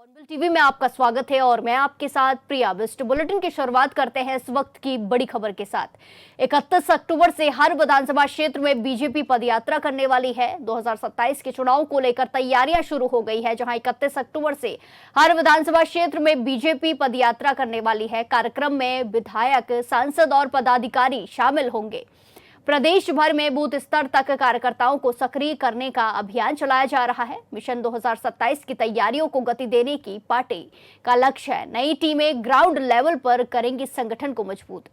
Hornbill TV में आपका स्वागत है और मैं आपके साथ प्रिया बिस्ट। बुलेटिन की शुरुआत करते हैं इस वक्त की बड़ी खबर के साथ। 31 अक्टूबर से हर विधानसभा क्षेत्र में बीजेपी पदयात्रा करने वाली है। 2027 के चुनाव को लेकर तैयारियां शुरू हो गई है, जहां 31 अक्टूबर से हर विधानसभा क्षेत्र में बीजेपी पदयात्रा करने वाली है। कार्यक्रम में विधायक, सांसद और पदाधिकारी शामिल होंगे। प्रदेश भर में बूथ स्तर तक कार्यकर्ताओं को सक्रिय करने का अभियान चलाया जा रहा है। मिशन 2027 की तैयारियों को गति देने की पार्टी का लक्ष्य है। नई टीमें ग्राउंड लेवल पर करेंगी संगठन को मजबूत।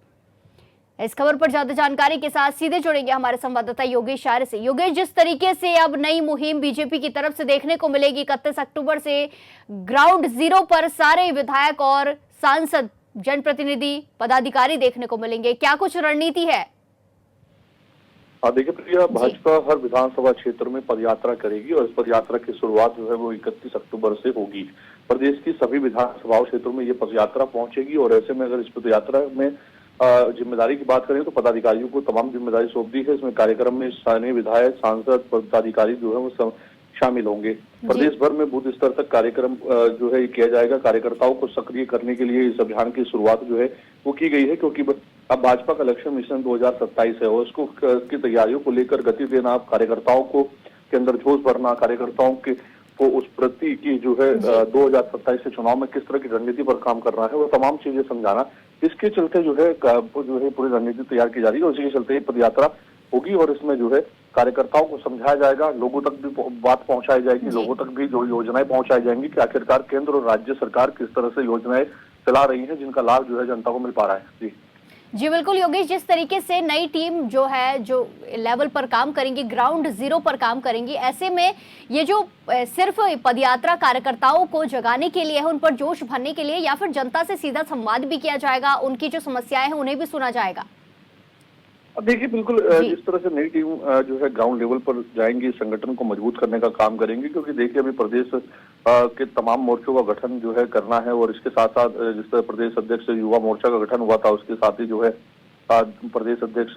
इस खबर पर ज्यादा जानकारी के साथ सीधे जुड़ेंगे हमारे संवाददाता योगेश आर्य से। योगेश, जिस तरीके से अब नई मुहिम बीजेपी की तरफ से देखने को मिलेगी, 31 अक्टूबर से ग्राउंड जीरो पर सारे विधायक और सांसद, जनप्रतिनिधि, पदाधिकारी देखने को मिलेंगे, क्या कुछ रणनीति है? देखिए प्रिया, भाजपा हर विधानसभा क्षेत्र में पदयात्रा करेगी और इस पदयात्रा की शुरुआत जो है वो 31 अक्टूबर से होगी। प्रदेश की सभी विधानसभा क्षेत्रों में ये पदयात्रा पहुंचेगी और ऐसे में अगर इस पदयात्रा में जिम्मेदारी की बात करें तो पदाधिकारियों को तमाम जिम्मेदारी सौंप दी है। इसमें कार्यक्रम में स्थानीय विधायक, सांसद, पदाधिकारी जो है वो सब शामिल होंगे। प्रदेश भर में बूथ स्तर तक कार्यक्रम जो है किया जाएगा। कार्यकर्ताओं को सक्रिय करने के लिए इस अभियान की शुरुआत जो है वो की गई है, क्योंकि अब भाजपा का लक्ष्य मिशन 2027 है और उसको की तैयारियों को लेकर गति देना, कार्यकर्ताओं को के अंदर जोश भरना, कार्यकर्ताओं के को उस प्रति की जो है 2027 के चुनाव में किस तरह की रणनीति पर काम करना है वो तमाम चीजें समझाना, इसके चलते जो है पूरी रणनीति तैयार की जा रही है और इसी के चलते पदयात्रा होगी और इसमें जो है कार्यकर्ताओं को समझाया जाएगा, लोगों तक भी बात पहुंचाई जाएगी, लोगों तक भी जो योजनाएं पहुंचाई जाएंगी कि आखिरकार केंद्र और राज्य सरकार किस तरह से योजनाएं चला रही है जिनका लाभ जो है जनता को मिल पा रहा है। जी बिल्कुल योगेश, जिस तरीके से नई टीम जो है जो लेवल पर काम करेंगी, ग्राउंड जीरो पर काम करेंगी, ऐसे में ये जो सिर्फ पदयात्रा कार्यकर्ताओं को जगाने के लिए है, उन पर जोश भरने के लिए, या फिर जनता से सीधा संवाद भी किया जाएगा, उनकी जो समस्याएं हैं उन्हें भी सुना जाएगा? अब देखिए, बिल्कुल जिस तरह से नई टीम जो है ग्राउंड लेवल पर जाएंगी, संगठन को मजबूत करने का काम करेंगे, क्योंकि देखिए अभी प्रदेश के तमाम मोर्चों का गठन जो है करना है और इसके साथ साथ जिस तरह प्रदेश अध्यक्ष युवा मोर्चा का गठन हुआ था, उसके साथ ही जो है प्रदेश अध्यक्ष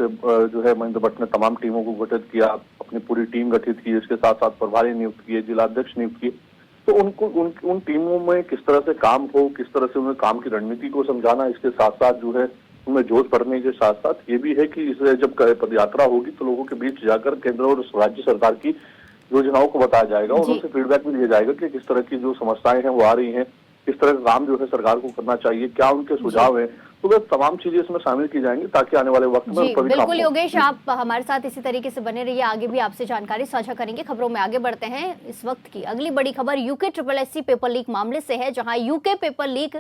जो है महेंद्र भट्ट ने तमाम टीमों को गठित किया, अपनी पूरी टीम गठित की, इसके साथ साथ प्रभारी नियुक्त किए, जिलाध्यक्ष नियुक्त किए। तो उनको उन टीमों में किस तरह से काम हो, किस तरह से उन्हें काम की रणनीति को समझाना, इसके साथ साथ जो है उनमें जोश भरने के साथ साथ ये भी है कि इसे जब पदयात्रा होगी तो लोगों के बीच जाकर केंद्र और राज्य सरकार की योजनाओं को बताया जाएगा और उनसे फीडबैक भी लिया जाएगा कि किस तरह की जो समस्याएं हैं वो आ रही हैं, किस तरह का काम जो है सरकार को करना चाहिए, क्या उनके सुझाव हैं। तो वे तमाम चीजें इसमें शामिल की जाएंगी ताकि आने वाले वक्त में बिल्कुल योगेश, आप हमारे साथ इसी तरीके से बने रहिए, आगे भी आपसे जानकारी साझा करेंगे। खबरों में आगे बढ़ते हैं। इस वक्त की अगली बड़ी खबर यूके SSSC पेपर लीक मामले से है, जहां यूके पेपर लीक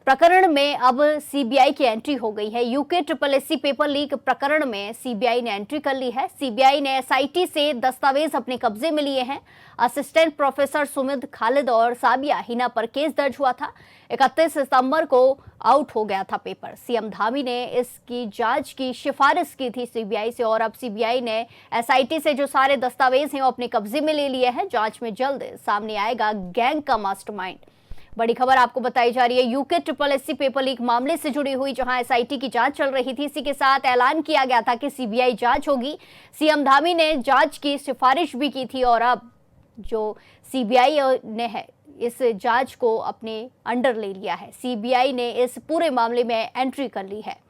प्रकरण में अब सीबीआई की एंट्री हो गई है। यूके SSSC पेपर लीक प्रकरण में सीबीआई ने एंट्री कर ली है। सीबीआई ने एसआईटी से दस्तावेज अपने कब्जे में लिए हैं। असिस्टेंट प्रोफेसर सुमित खालिद और साबिया हिना पर केस दर्ज हुआ था। 31 सितंबर को आउट हो गया था पेपर। सीएम धामी ने इसकी जांच की सिफारिश की थी सीबीआई से और अब सीबीआई ने एसआईटी से जो सारे दस्तावेज हैं वो अपने कब्जे में ले लिए हैं। जांच में जल्द सामने आएगा गैंग का मास्टरमाइंड। बड़ी खबर आपको बताई जा रही है यूके SSSC पेपर लीक मामले से जुड़ी हुई, जहां एसआईटी की जांच चल रही थी। इसी के साथ ऐलान किया गया था कि सीबीआई जांच होगी। सीएम धामी ने जांच की सिफारिश भी की थी और अब जो सीबीआई ने है इस जांच को अपने अंडर ले लिया है। सीबीआई ने इस पूरे मामले में एंट्री कर ली है।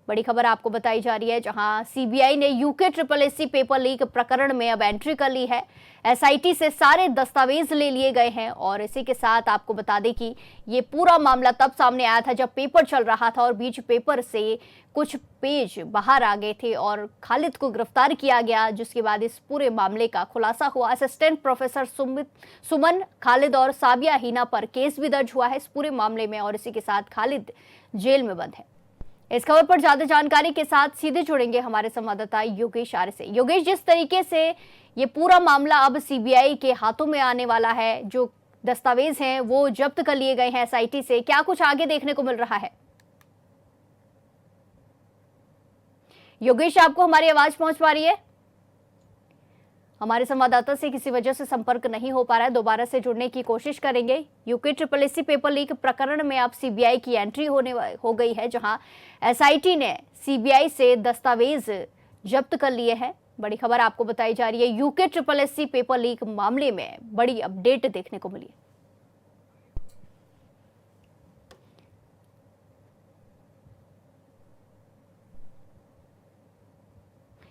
बड़ी खबर आपको बताई जा रही है, जहां सीबीआई ने यूके SSSC पेपर लीक प्रकरण में अब एंट्री कर ली है। एसआईटी से सारे दस्तावेज ले लिए गए हैं और इसी के साथ आपको बता दें कि ये पूरा मामला तब सामने आया था जब पेपर चल रहा था और बीच पेपर से कुछ पेज बाहर आ गए थे और खालिद को गिरफ्तार किया गया, जिसके बाद इस पूरे मामले का खुलासा हुआ। असिस्टेंट प्रोफेसर सुमन खालिद और साबिया हिना पर केस भी दर्ज हुआ है इस पूरे मामले में और इसी के साथ खालिद जेल में बंद है। इस खबर पर ज्यादा जानकारी के साथ सीधे जुड़ेंगे हमारे संवाददाता योगेश आर्य से। योगेश, जिस तरीके से ये पूरा मामला अब सीबीआई के हाथों में आने वाला है, जो दस्तावेज हैं वो जब्त कर लिए गए हैं एसआईटी से, क्या कुछ आगे देखने को मिल रहा है? योगेश, आपको हमारी आवाज पहुंच पा रही है? हमारे संवाददाता से किसी वजह से संपर्क नहीं हो पा रहा है, दोबारा से जुड़ने की कोशिश करेंगे। यूके SSSC पेपर लीक प्रकरण में अब सीबीआई की एंट्री हो गई है, जहां एसआईटी ने सीबीआई से दस्तावेज जब्त कर लिए हैं। बड़ी खबर आपको बताई जा रही है यूके SSSC पेपर लीक मामले में बड़ी अपडेट देखने को मिली है।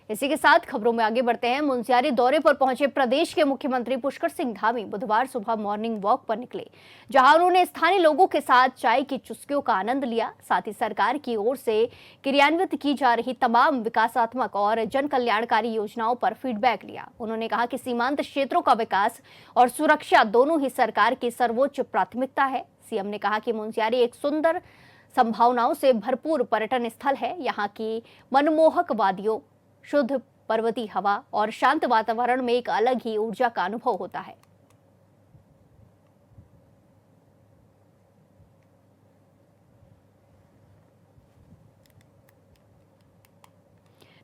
इसी के साथ खबरों में आगे बढ़ते हैं। मुनस्यारी दौरे पर पहुंचे प्रदेश के मुख्यमंत्री पुष्कर सिंह धामी बुधवार सुबह मॉर्निंग वॉक पर निकले, जहां उन्होंने स्थानीय लोगों के साथ चाय की चुस्कियों का आनंद लिया। साथ ही सरकार की ओर से क्रियान्वित की जा रही तमाम विकासात्मक और जन कल्याणकारी योजनाओं पर फीडबैक लिया। उन्होंने कहा कि सीमांत क्षेत्रों का विकास और सुरक्षा दोनों ही सरकार की सर्वोच्च प्राथमिकता है। सीएम ने कहा कि मुनस्यारी एक सुंदर संभावनाओं से भरपूर पर्यटन स्थल है। यहाँ की मनमोहक वादियों, शुद्ध पर्वतीय हवा और शांत वातावरण में एक अलग ही ऊर्जा का अनुभव होता है।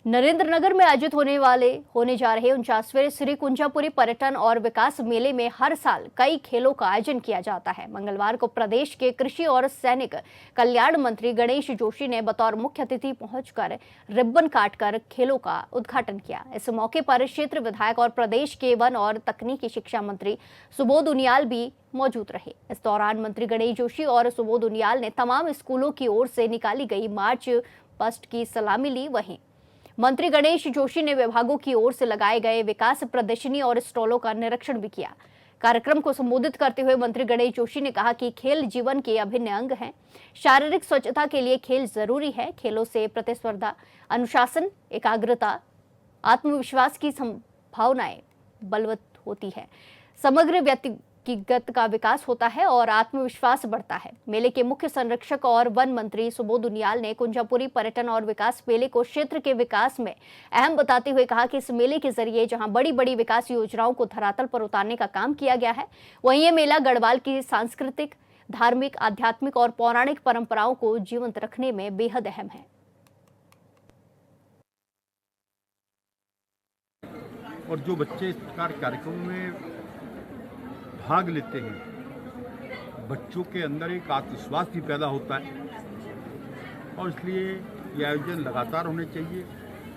नरेंद्रनगर में आयोजित होने जा रहे 49वें श्री कुंजापुरी पर्यटन और विकास मेले में हर साल कई खेलों का आयोजन किया जाता है। मंगलवार को प्रदेश के कृषि और सैनिक कल्याण मंत्री गणेश जोशी ने बतौर मुख्य अतिथि पहुंचकर रिबन काटकर खेलों का उद्घाटन किया। इस मौके पर क्षेत्र विधायक और प्रदेश के वन और तकनीकी शिक्षा मंत्री सुबोध उनियाल भी मौजूद रहे। इस दौरान मंत्री गणेश जोशी और सुबोध उनियाल ने तमाम स्कूलों की ओर से निकाली गई मार्च पास्ट की सलामी ली। वहीं मंत्री गणेश जोशी ने विभागों की ओर से लगाए गए विकास प्रदर्शनी और स्टॉलों का निरीक्षण भी किया। कार्यक्रम को संबोधित करते हुए मंत्री गणेश जोशी ने कहा कि खेल जीवन के अभिन्न अंग हैं। शारीरिक स्वच्छता के लिए खेल जरूरी है। खेलों से प्रतिस्पर्धा, अनुशासन, एकाग्रता, आत्मविश्वास की संभावनाएं बलवत्त होती है। समग्र व्यक्तिगत का विकास होता है और आत्मविश्वास बढ़ता है। मेले के मुख्य संरक्षक और वन मंत्री सुबोध उनियाल ने कुंजापुरी पर्यटन और विकास मेले को क्षेत्र के विकास में अहम बताते हुए कहा कि इस मेले के जरिए जहां बड़ी बड़ी विकास योजनाओं को धरातल पर उतारने का काम किया गया है, वहीं ये मेला गढ़वाल की सांस्कृतिक, धार्मिक, आध्यात्मिक और पौराणिक परंपराओं को जीवंत रखने में बेहद अहम है। और जो बच्चे इस प्रकार कार्यक्रमों में भाग लेते हैं, बच्चों के अंदर एक आत्मविश्वास भी पैदा होता है और इसलिए ये आयोजन लगातार होने चाहिए।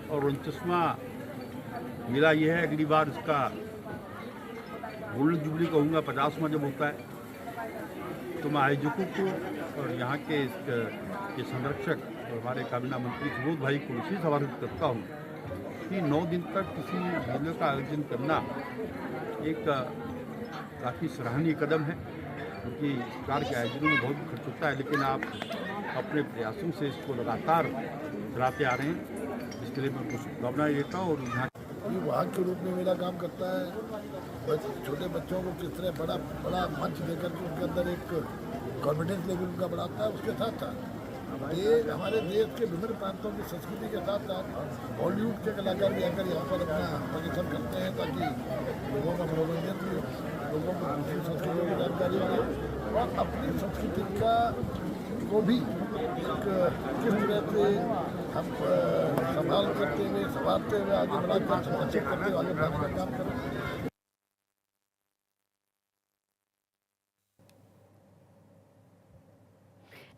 और 49वां मेला ये है, अगली बार इसका गोल्डन जुबली कहूँगा 50वां जब होता है, तो मैं आयोजकों को और यहाँ के ये संरक्षक और हमारे काबीना मंत्री सुबोध भाई को विशेष आभारित करता हूँ कि 9 दिन तक किसी मेले का आयोजन करना एक काफ़ी सराहनीय कदम है, क्योंकि सरकार के आयोजनों में बहुत खर्च होता है, लेकिन आप अपने प्रयासों से इसको लगातार चलाते आ रहे हैं। इसके लिए मैं कुछ शुभकामनाएं देता हूँ। और यहाँ वाहक के रूप में मेरा काम करता है। छोटे बच्चों को किस तरह बड़ा मंच देकर के उनके अंदर एक कॉन्फिडेंस लेवल उनका बढ़ाता है। उसके साथ साथ ये हमारे देश के विभिन्न प्रांतों की संस्कृति के साथ साथ बॉलीवुड के कलाकार भी आकर यहाँ पर अपना प्रदर्शन करते हैं, ताकि लोगों का मनोरंजन भी हो, लोगों को दूसरी संस्कृतियों की जानकारी हो और अपनी संस्कृति को भी एक किस तरह से हम संभाल करते हुए, संभालते हुए आगे बढ़ाकर संरक्षित करते हुए आगे बढ़ाने का काम करें।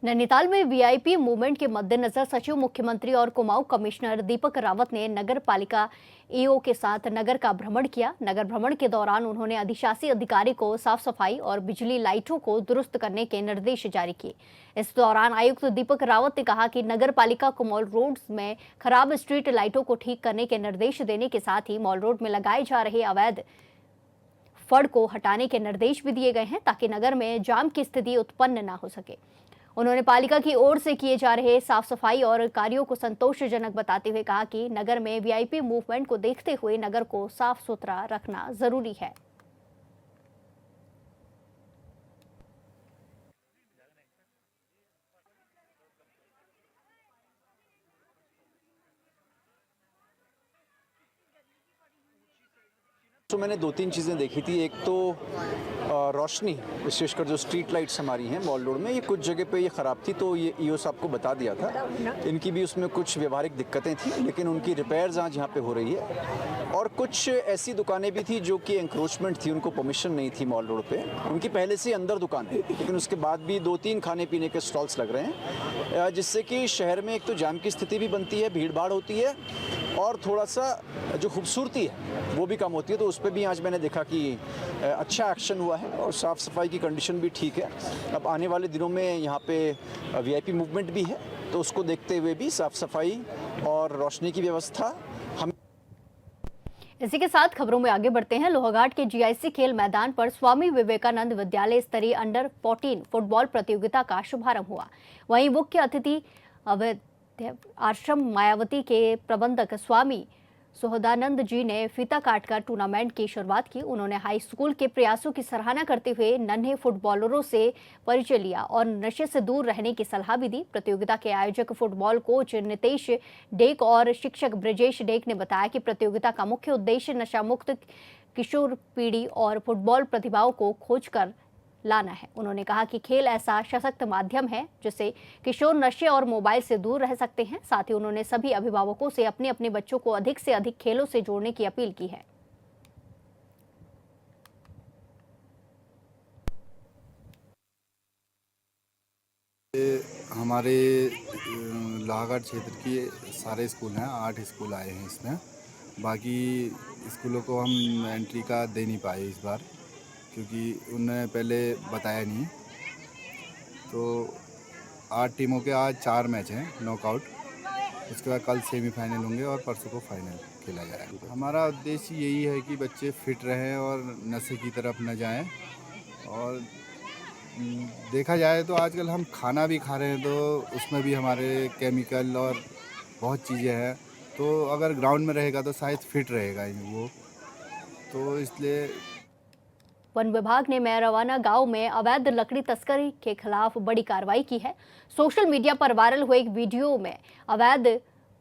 नैनीताल में वीआईपी मूवमेंट के मद्देनजर सचिव मुख्यमंत्री और कुमाऊं कमिश्नर दीपक रावत ने नगर पालिका ईओ के साथ नगर का भ्रमण किया। नगर भ्रमण के दौरान उन्होंने अधिशासी अधिकारी को साफ सफाई और बिजली लाइटों को दुरुस्त करने के निर्देश जारी किए। इस दौरान आयुक्त दीपक रावत ने कहा कि नगर पालिका को मॉल रोड में खराब स्ट्रीट लाइटों को ठीक करने के निर्देश देने के साथ ही मॉल रोड में लगाए जा रहे अवैध फड़ को हटाने के निर्देश भी दिए गए हैं, ताकि नगर में जाम की स्थिति उत्पन्न न हो सके। उन्होंने पालिका की ओर से किए जा रहे साफ सफाई और कार्यों को संतोषजनक बताते हुए कहा कि नगर में वीआईपी मूवमेंट को देखते हुए नगर को साफ सुथरा रखना जरूरी है। तो मैंने 2-3 चीज़ें देखी थी। एक तो रोशनी, विशेषकर जो स्ट्रीट लाइट्स हमारी हैं मॉल रोड में, ये कुछ जगह पे ये ख़राब थी, तो ये ईओ साहब को बता दिया था। इनकी भी उसमें कुछ व्यवहारिक दिक्कतें थी, लेकिन उनकी रिपेयर्स आज यहाँ पे हो रही है। और कुछ ऐसी दुकानें भी थी जो कि एंक्रोचमेंट थी, उनको परमिशन नहीं थी मॉल रोड पे। उनकी पहले से अंदर दुकान है, लेकिन उसके बाद भी 2-3 खाने पीने के स्टॉल्स लग रहे हैं, जिससे कि शहर में एक तो जाम की स्थिति भी बनती है, भीड़ भाड़ होती है और थोड़ा सा जो खूबसूरती है वो भी कम होती है। तो उस पर भी आज मैंने देखा कि अच्छा एक्शन हुआ है और साफ़ सफाई की कंडीशन भी ठीक है। अब आने वाले दिनों में यहाँ पे वीआईपी मूवमेंट भी है, तो उसको देखते हुए भी साफ़ सफाई और रोशनी की व्यवस्था हम इसी के साथ खबरों में आगे बढ़ते हैं। लोहाघाट के जीआईसी खेल मैदान पर स्वामी विवेकानंद विद्यालय स्तरीय अंडर 14 फुटबॉल प्रतियोगिता का शुभारंभ हुआ। वहीं मुख्य अतिथि अवैध आश्रम मायावती के प्रबंधक स्वामी सुहदानंद जी ने फीता काटकर टूर्नामेंट की शुरुआत की। उन्होंने हाई स्कूल के प्रयासों की सराहना करते हुए नन्हे फुटबॉलरों से परिचय लिया और नशे से दूर रहने की सलाह भी दी। प्रतियोगिता के आयोजक फुटबॉल कोच नितेश डेक और शिक्षक ब्रजेश डेक ने बताया कि प्रतियोगिता का मुख्य उद्देश्य नशा मुक्त किशोर पीढ़ी और फुटबॉल प्रतिभाओं को खोजकर लाना है। उन्होंने कहा कि खेल ऐसा सशक्त माध्यम है जिससे किशोर नशे और मोबाइल से दूर रह सकते हैं। साथ ही उन्होंने सभी अभिभावकों से अपने अपने बच्चों को अधिक से अधिक खेलों से जोड़ने की अपील की है। हमारे लोहाघाट क्षेत्र की सारे स्कूल हैं, 8 स्कूल आए हैं इसमें। बाकी स्कूलों को हम एंट्री का दे नहीं पाए इस बार, क्योंकि उन्होंने पहले बताया नहीं। तो 8 टीमों के आज 4 मैच हैं नॉकआउट। उसके बाद कल सेमीफाइनल होंगे और परसों को फाइनल खेला जाएगा। हमारा उद्देश्य यही है कि बच्चे फिट रहें और नशे की तरफ न जाएं। और देखा जाए तो आजकल हम खाना भी खा रहे हैं तो उसमें भी हमारे केमिकल और बहुत चीज़ें हैं। तो अगर ग्राउंड में रहेगा तो शायद फिट रहेगा वो। तो इसलिए वन विभाग ने मैरवाना गांव में अवैध लकड़ी तस्करी के खिलाफ बड़ी कार्रवाई की है। सोशल मीडिया पर वायरल हुए एक वीडियो में अवैध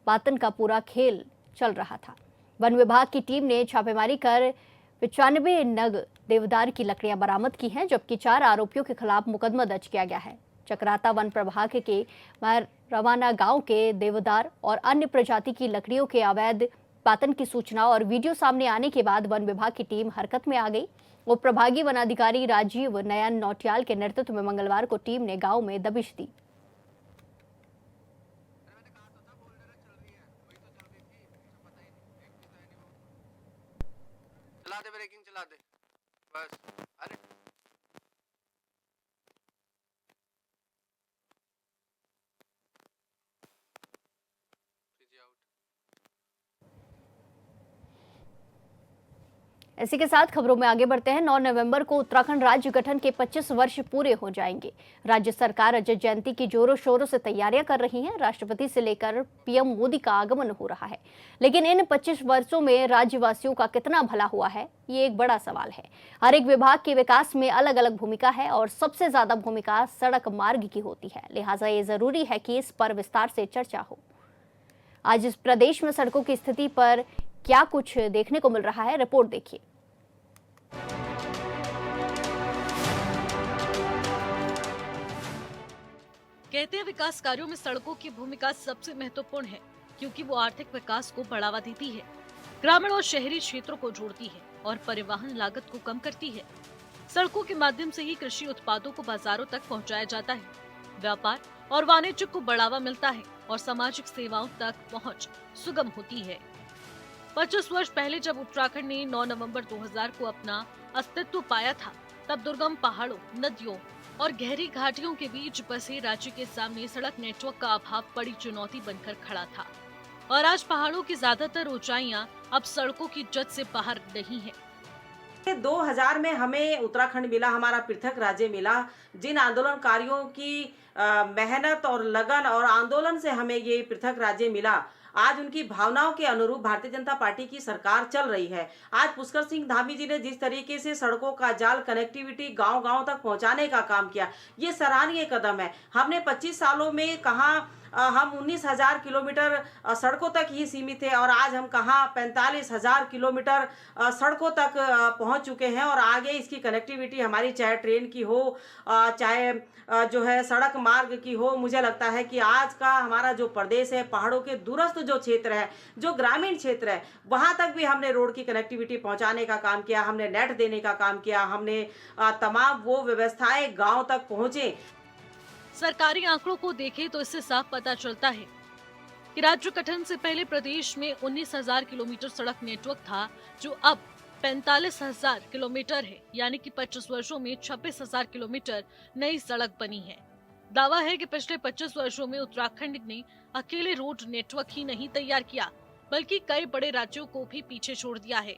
पातन का पूरा खेल चल रहा था। वन विभाग की टीम ने छापेमारी कर 95 नग देवदार की लकड़ियां बरामद की हैं, जबकि 4 आरोपियों के खिलाफ मुकदमा दर्ज किया गया है। चक्राता वन प्रभाग के मैरवाना गांव के देवदार और अन्य प्रजाति की लकड़ियों के अवैध पातन की सूचना और वीडियो सामने आने के बाद वन विभाग की टीम हरकत में आ गई। उप प्रभागीय वनाधिकारी राजीव नयन नौटियाल के नेतृत्व में मंगलवार को टीम ने गांव में दबिश दी। चला दे ब्रेकिंग, चला दे बस। अरे इसी के साथ खबरों में आगे बढ़ते हैं। 9 नवंबर को उत्तराखंड राज्य गठन के 25 वर्ष पूरे हो जाएंगे। राज्य सरकार रजत जयंती की जोरों शोरों से तैयारियां कर रही है। राष्ट्रपति से लेकर पीएम मोदी का आगमन हो रहा है, लेकिन इन 25 वर्षों में राज्यवासियों का कितना भला हुआ है, ये एक बड़ा सवाल है। हर एक विभाग के विकास में अलग अलग भूमिका है और सबसे ज्यादा भूमिका सड़क मार्ग की होती है। लिहाजा ये जरूरी है कि इस पर विस्तार से चर्चा हो। आज इस प्रदेश में सड़कों की स्थिति पर क्या कुछ देखने को मिल रहा है, रिपोर्ट देखिए। कहते हैं विकास कार्यों में सड़कों की भूमिका सबसे महत्वपूर्ण है, क्योंकि वो आर्थिक विकास को बढ़ावा देती है, ग्रामीण और शहरी क्षेत्रों को जोड़ती है और परिवहन लागत को कम करती है। सड़कों के माध्यम से ही कृषि उत्पादों को बाजारों तक पहुंचाया जाता है, व्यापार और वाणिज्य को बढ़ावा मिलता है और सामाजिक सेवाओं तक पहुंच सुगम होती है। 25 वर्ष पहले जब उत्तराखंड ने 9 नवंबर 2000 को अपना अस्तित्व पाया था, तब दुर्गम पहाड़ों, नदियों और गहरी घाटियों के बीच बसे राज्य के सामने सड़क नेटवर्क का अभाव बड़ी चुनौती बनकर खड़ा था। और आज पहाड़ों की ज्यादातर ऊंचाइयां अब सड़कों की जद से बाहर नहीं है। 2000 में हमें उत्तराखंड मिला, हमारा पृथक राज्य मिला। जिन आंदोलनकारियों की मेहनत और लगन और आंदोलन से हमें ये पृथक राज्य मिला, आज उनकी भावनाओं के अनुरूप भारतीय जनता पार्टी की सरकार चल रही है। आज पुष्कर सिंह धामी जी ने जिस तरीके से सड़कों का जाल, कनेक्टिविटी गांव-गांव तक पहुंचाने का काम किया, ये सराहनीय कदम है। हमने 25 सालों में कहा हम 19,000 किलोमीटर सड़कों तक ही सीमित थे और आज हम कहाँ 45,000 किलोमीटर सड़कों तक पहुंच चुके हैं। और आगे इसकी कनेक्टिविटी हमारी चाहे ट्रेन की हो, चाहे जो है सड़क मार्ग की हो, मुझे लगता है कि आज का हमारा जो प्रदेश है, पहाड़ों के दूरस्थ जो क्षेत्र है, जो ग्रामीण क्षेत्र है, वहाँ तक भी हमने रोड की कनेक्टिविटी पहुँचाने का काम किया, हमने नेट देने का काम किया, हमने तमाम वो व्यवस्थाएं गाँव तक पहुँचे। सरकारी आंकड़ों को देखें तो इससे साफ पता चलता है कि राज्य गठन से पहले प्रदेश में 19,000 किलोमीटर सड़क नेटवर्क था, जो अब 45,000 किलोमीटर है। यानी कि 25 वर्षों में 26,000 किलोमीटर नई सड़क बनी है। दावा है कि पिछले 25 वर्षों में उत्तराखंड ने अकेले रोड नेटवर्क ही नहीं तैयार किया, बल्कि कई बड़े राज्यों को भी पीछे छोड़ दिया है।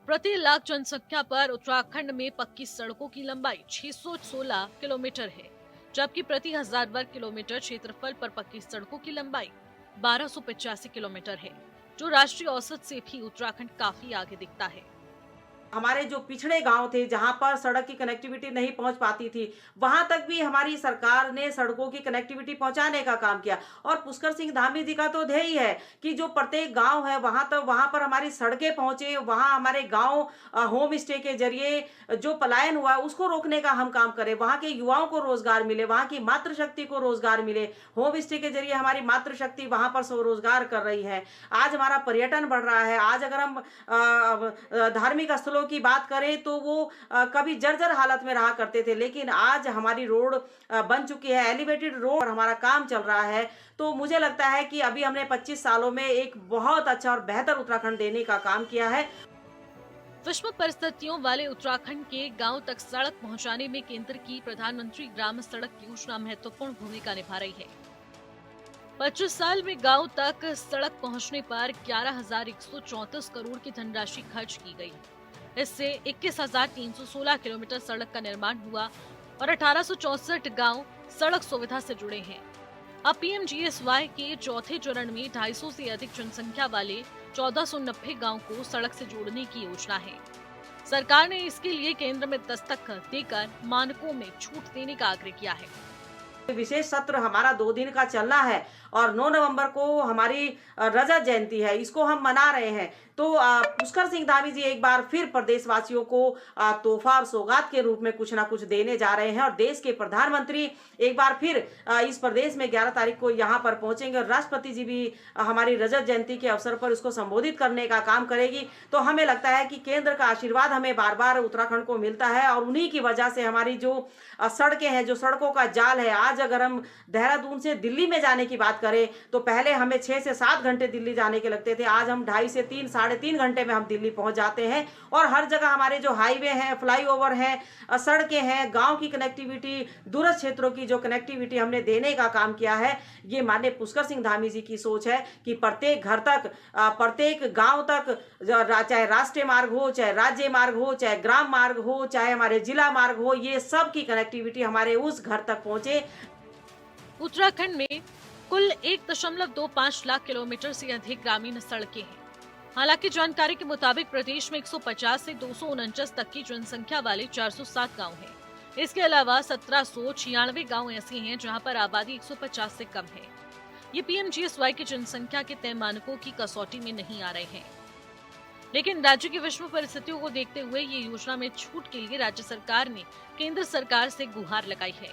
प्रति लाख जनसंख्या पर उत्तराखंड में पक्की सड़कों की लंबाई 616 किलोमीटर है, जबकि प्रति 1000 वर्ग किलोमीटर क्षेत्रफल पर पक्की सड़कों की लंबाई 1285 किलोमीटर है, जो राष्ट्रीय औसत से भी उत्तराखंड काफी आगे दिखता है। हमारे जो पिछड़े गांव थे जहां पर सड़क की कनेक्टिविटी नहीं पहुंच पाती थी, वहां तक भी हमारी सरकार ने सड़कों की कनेक्टिविटी पहुंचाने का काम किया। और पुष्कर सिंह धामी जी का तो ध्येय है कि जो प्रत्येक गांव है वहां पर हमारी सड़कें पहुंचे, वहां हमारे गांव होम स्टे के जरिए जो पलायन हुआ उसको रोकने का हम काम करें, वहां के युवाओं को रोजगार मिले, वहां की मातृशक्ति को रोजगार मिले। होम स्टे के जरिए हमारी मातृशक्ति वहां पर स्वरोजगार कर रही है। आज हमारा पर्यटन बढ़ रहा है। आज अगर हम धार्मिक स्थलों की बात करें तो वो कभी जर्जर हालत में रहा करते थे, लेकिन आज हमारी रोड बन चुकी है, एलिवेटेड रोड, हमारा काम चल रहा है। तो मुझे लगता है कि अभी हमने 25 सालों में एक बहुत अच्छा और बेहतर उत्तराखंड देने का काम किया है। विषम परिस्थितियों वाले उत्तराखंड के गांव तक सड़क पहुंचाने में केंद्र की प्रधानमंत्री ग्राम सड़क योजना महत्वपूर्ण भूमिका निभा रही है। 25 साल में गांव तक सड़क पहुंचने पर 11,134 करोड़ की धनराशि खर्च की गई। इससे 21,316 किलोमीटर सड़क का निर्माण हुआ और 1864 गांव सड़क सुविधा से जुड़े हैं। अब पीएमजीएसवाई के चौथे चरण में 250 से अधिक जनसंख्या वाले 1490 गांव को सड़क से जोड़ने की योजना है। सरकार ने इसके लिए केंद्र में दस्तखत देकर मानकों में छूट देने का आग्रह किया है। विशेष सत्र हमारा 2 दिन का चलना है और 9 नवंबर को हमारी रजत जयंती है, इसको हम मना रहे हैं। तो पुष्कर सिंह धामी जी एक बार फिर प्रदेशवासियों को तोहफा और सौगात के रूप में कुछ ना कुछ देने जा रहे हैं और देश के प्रधानमंत्री एक बार फिर इस प्रदेश में 11 तारीख को यहाँ पर पहुंचेंगे और राष्ट्रपति जी भी हमारी रजत जयंती के अवसर पर इसको संबोधित करने का काम करेगी। तो हमें लगता है कि केंद्र का आशीर्वाद हमें बार बार उत्तराखंड को मिलता है और उन्हीं की वजह से हमारी जो सड़कें हैं, जो सड़कों का जाल है, आज अगर हम देहरादून से दिल्ली में जाने की बात करें तो पहले हमें 6 से 7 घंटे दिल्ली जाने के लगते थे, आज हम 2.5 से 3, 3.5 घंटे में हम दिल्ली पहुंच जाते हैं। और हर जगह हमारे जो हाईवे हैं, फ्लाईओवर हैं, सड़कें हैं, गांव की कनेक्टिविटी, दूरस्थ क्षेत्रों की जो कनेक्टिविटी हमने देने का काम किया है, ये माननीय पुष्कर सिंह धामी जी की सोच है कि प्रत्येक घर तक, प्रत्येक गांव तक, चाहे राष्ट्रीय मार्ग हो, चाहे राज्य मार्ग हो, चाहे ग्राम मार्ग हो, चाहे हमारे जिला मार्ग हो, ये सब की कनेक्टिविटी हमारे उस घर तक पहुंचे। उत्तराखंड में कुल 1.25 लाख किलोमीटर से अधिक ग्रामीण सड़कें हैं। हालांकि जानकारी के मुताबिक प्रदेश में 150 से 249 तक की जनसंख्या वाले 407 गांव हैं। इसके अलावा 1796 गांव ऐसे हैं जहां पर आबादी 150 से कम है। ये पीएमजीएसवाई की जनसंख्या के तय मानकों की कसौटी में नहीं आ रहे हैं, लेकिन राज्य की विषम परिस्थितियों को देखते हुए ये योजना में छूट के लिए राज्य सरकार ने केंद्र सरकार से गुहार लगाई है।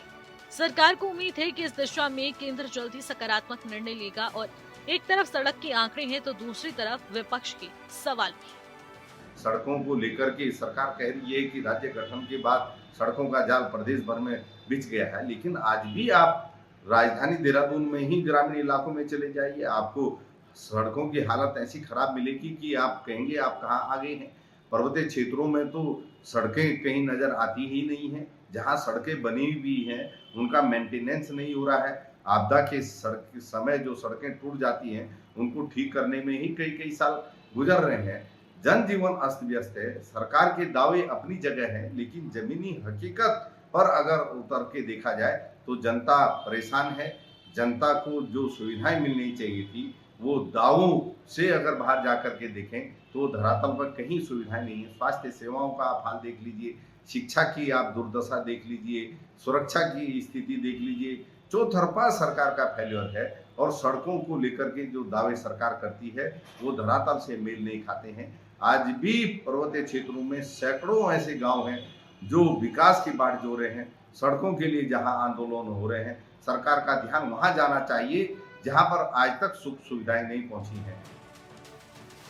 सरकार को उम्मीद है कि इस दिशा में केंद्र जल्द ही सकारात्मक निर्णय लेगा और एक तरफ सड़क के आंकड़े हैं तो दूसरी तरफ विपक्ष के सवाल भी। सड़कों को लेकर के सरकार कह रही है कि राज्य गठन के बाद सड़कों का जाल प्रदेश भर में बिछ गया है, लेकिन आज भी आप राजधानी देहरादून में ही ग्रामीण इलाकों में चले जाइए, आपको सड़कों की हालत ऐसी खराब मिलेगी कि आप कहेंगे आप कहाँ आ गए हैं। पर्वतीय क्षेत्रों में तो सड़कें कहीं नजर आती ही नहीं है। जहाँ सड़कें बनी हुई हैं उनका मेंटेनेंस नहीं हो रहा है। आपदा के समय जो सड़कें टूट जाती हैं उनको ठीक करने में ही कई साल गुजर रहे हैं। जनजीवन अस्त व्यस्त है। सरकार के दावे अपनी जगह है, लेकिन जमीनी हकीकत पर अगर उतर के देखा जाए तो जनता परेशान है। जनता को जो सुविधाएं मिलनी चाहिए थी वो दावों से अगर बाहर जाकर के देखें तो धरातल पर कहीं सुविधाएं नहीं है। स्वास्थ्य सेवाओं का आप हाल देख लीजिए, शिक्षा की आप दुर्दशा देख लीजिए, सुरक्षा की स्थिति देख लीजिए। चौतरफा सरकार का फेल्योर है और सड़कों को लेकर के जो दावे सरकार करती है वो धरातल से मेल नहीं खाते हैं। आज भी पर्वतीय क्षेत्रों में सैकड़ों ऐसे गांव हैं जो विकास की बाढ़ जो रहे हैं, सड़कों के लिए जहां आंदोलन हो रहे हैं। सरकार का ध्यान वहां जाना चाहिए जहां पर आज तक सुख सुविधाएं नहीं पहुंची हैं।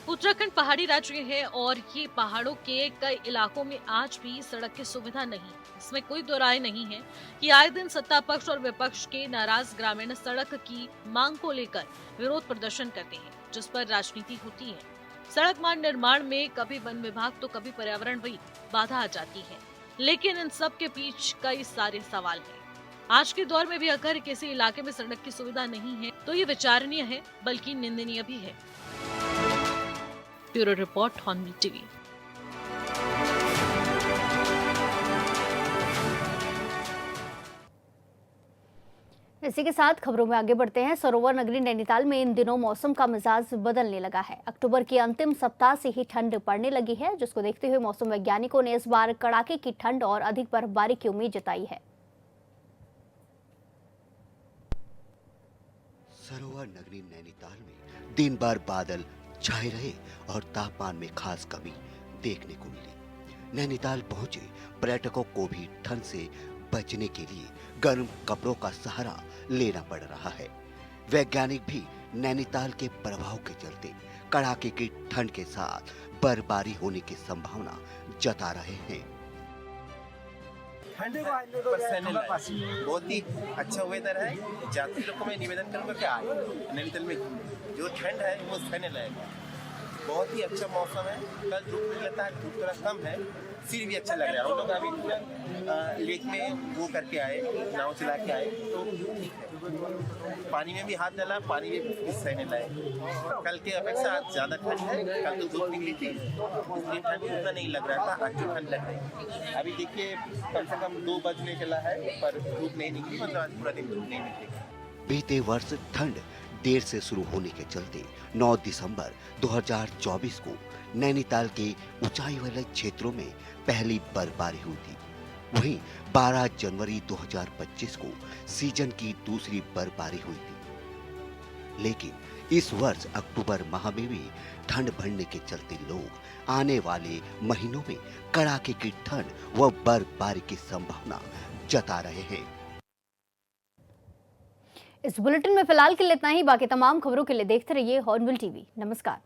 उत्तराखंड पहाड़ी राज्य है और ये पहाड़ों के कई इलाकों में आज भी सड़क की सुविधा नहीं। इसमें कोई दो राय नहीं है कि आए दिन सत्ता पक्ष और विपक्ष के नाराज ग्रामीण सड़क की मांग को लेकर विरोध प्रदर्शन करते हैं, जिस पर राजनीति होती है। सड़क मार्ग निर्माण में कभी वन विभाग तो कभी पर्यावरण भी बाधा आ जाती है, लेकिन इन सब के बीच कई सारे सवाल हैं। आज के दौर में भी अगर किसी इलाके में सड़क की सुविधा नहीं है तो ये विचारणीय है, बल्कि निंदनीय भी है। Bureau report, hornbill TV. इसी के साथ खबरों में आगे बढ़ते हैं। सरोवर नगरी नैनीताल में इन दिनों मौसम का मिजाज बदलने लगा है। अक्टूबर के अंतिम सप्ताह से ही ठंड पड़ने लगी है, जिसको देखते हुए मौसम वैज्ञानिकों ने इस बार कड़ाके की ठंड और अधिक बर्फबारी की उम्मीद जताई है। सरोवर नगरी नैनीताल में दिन भर बादल छाए रहे और तापमान में खास कमी देखने को मिली। नैनीताल पहुंचे पर्यटकों को भी ठंड से बचने के लिए गर्म कपड़ों का सहारा लेना पड़ रहा है। वैज्ञानिक भी नैनीताल के प्रभाव के चलते कड़ाके की ठंड के साथ बर्फबारी होने की संभावना जता रहे हैं। बहुत ही अच्छा वेदर है। यात्री लोग को मैं निवेदन करूंगा कि आए नैनीताल में, जो ठंड है वो सहने लायक है। बहुत ही अच्छा मौसम है। कल धूप निकलता है, धूप थोड़ा कम है, फिर भी अच्छा लग रहा है। हम लोग अभी पूरा लेक में वो करके आए, नाव चला के आए, तो ठीक है। पानी में भी हाथ डाला, पानी भी सहने लायक। कल के अपेक्षा आज ज़्यादा ठंड है। कल तो धूप निकली थी, इसलिए ठंड उतना नहीं लग रहा था, आज तो ठंड लग रही है। अभी देखिए कम से कम 2 बजने चला है, पर धूप नहीं निकली, मतलब आज पूरा दिन धूप नहीं निकलेगी। बीते वर्ष ठंड देर से शुरू होने के चलते 9 दिसंबर 2024 को नैनीताल के ऊंचाई वाले क्षेत्रों में पहली बर्फबारी हुई थी। वहीं 12 जनवरी 2025 को सीजन की दूसरी बर्फबारी हुई थी। लेकिन इस वर्ष अक्टूबर माह में भी ठंड बढ़ने के चलते लोग आने वाले महीनों में कड़ाके की ठंड व बर्फबारी की संभावना जता रहे हैं। इस बुलेटिन में फिलहाल के लिए इतना ही। बाकी तमाम खबरों के लिए देखते रहिए हॉर्नबिल टीवी। नमस्कार।